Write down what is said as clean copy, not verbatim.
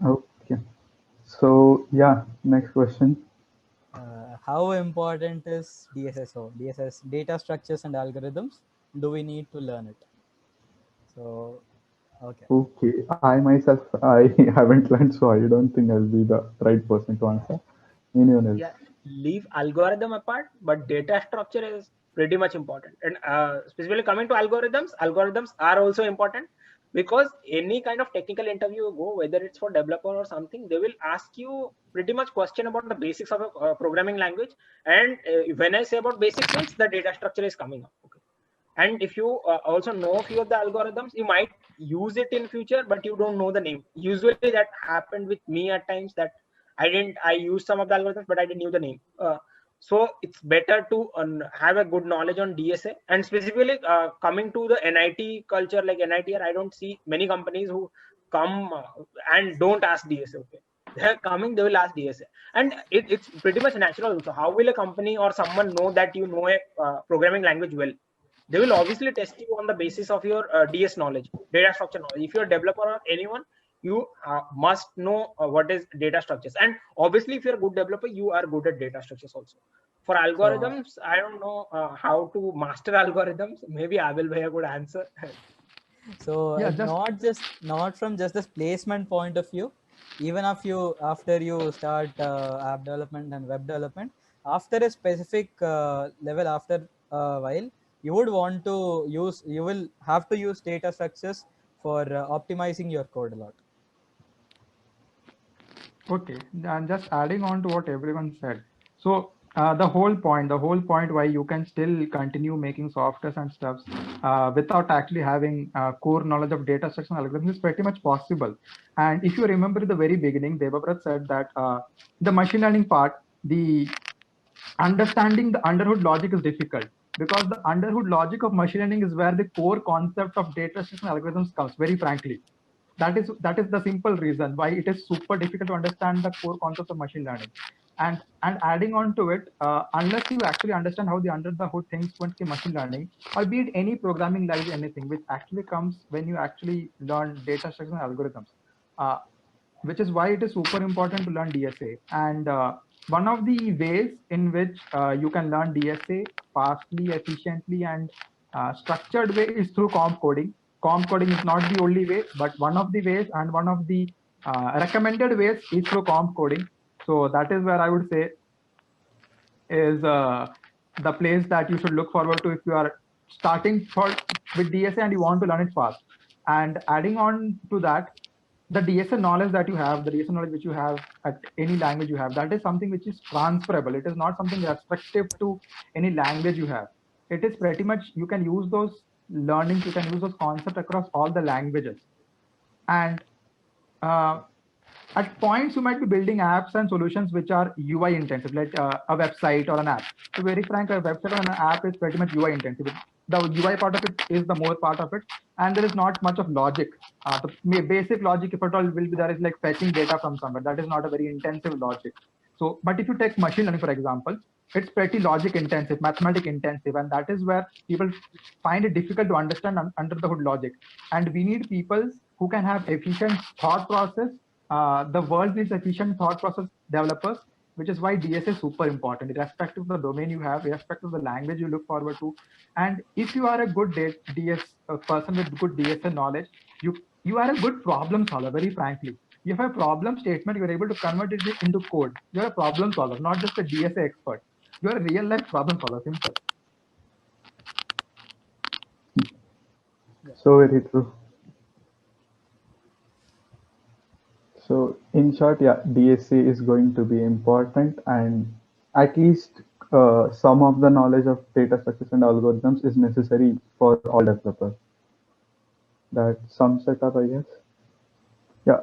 Okay. So yeah, next question. How important is DSSO? DSS, data structures and algorithms. Do we need to learn it? So, okay. Okay, I myself I haven't learned, so I don't think I'll be the right person to answer. Anyone else? Yeah, leave algorithm apart, but data structure is pretty much important. And specifically coming to algorithms are also important, because any kind of technical interview you go, whether it's for developer or something, they will ask you pretty much question about the basics of a programming language. And when I say about basics, means the data structure is coming up. Okay. And if you also know a few of the algorithms, you might use it in future, but you don't know the name. Usually that happened with me at times, that I used some of the algorithms, but I didn't knew the name. So it's better to have a good knowledge on DSA. And specifically coming to the NIT culture, like NITR, I don't see many companies who come and don't ask DSA. Okay, they're coming, they will ask DSA. And it's pretty much natural also. How will a company or someone know that you know a programming language well? They will obviously test you on the basis of your DS knowledge, data structure knowledge. If you're a developer or anyone, you must know what is data structures. And obviously, if you're a good developer, you are good at data structures also. For So, algorithms, I don't know how to master algorithms. Maybe I will be a good answer. so Yeah, just not from just the placement point of view, even if you after you start app development and web development, after a specific level, after a while, you would want to use, you will have to use data structures for optimizing your code a lot. okay. And just adding on to what everyone said. So the whole point why you can still continue making softwares and stuffs without actually having core knowledge of data structure and algorithms is pretty much possible. And if you remember at the very beginning, Devabrat said that the machine learning part, the understanding the underhood logic is difficult, because the underhood logic of machine learning is where the core concept of data structure and algorithms comes, very frankly. That is the simple reason why it is super difficult to understand the core concept of machine learning. And adding on to it, unless you actually understand how the under the hood things went in machine learning, or be it any programming language, anything which actually comes when you actually learn data structure and algorithms, uh, which is why it is super important to learn DSA. And one of the ways in which you can learn DSA fastly, efficiently, and structured way is through comp coding. Comp coding is not the only way, but one of the ways, and one of the recommended ways is through comp coding. So that is where I would say is the place that you should look forward to if you are starting with DSA and you want to learn it fast. And adding on to that, the DSA knowledge that you have, the DSA knowledge which you have at any language you have, that is something which is transferable. It is not something restrictive to any language you have. It is pretty much, you can use those learnings, you can use those concepts across all the languages. And uh, at points you might be building apps and solutions which are UI intensive, like a website or an app. To be very frank, a website or an app is pretty much UI intensive. The UI part of it is the more part of it, and there is not much of logic. The basic logic, if at all, will be there is like fetching data from somewhere. That is not a very intensive logic. So, but if you take machine learning, for example, it's pretty logic intensive, mathematic intensive, and that is where people find it difficult to understand under the hood logic. And we need people who can have efficient thought process. The world needs efficient thought process developers, which is why DSA is super important, irrespective of the domain you have, irrespective of the language you look forward to. And if you are a good DS person with good DSA knowledge, you are a good problem solver, very frankly. You have a problem statement, you're able to convert it into code. You're a problem solver, not just a DSA expert. You're a real life problem solver, simple. Yeah. So very true. So in short, yeah, DSA is going to be important, and at least some of the knowledge of data structures and algorithms is necessary for all developers. That sums it up, I guess. Yeah.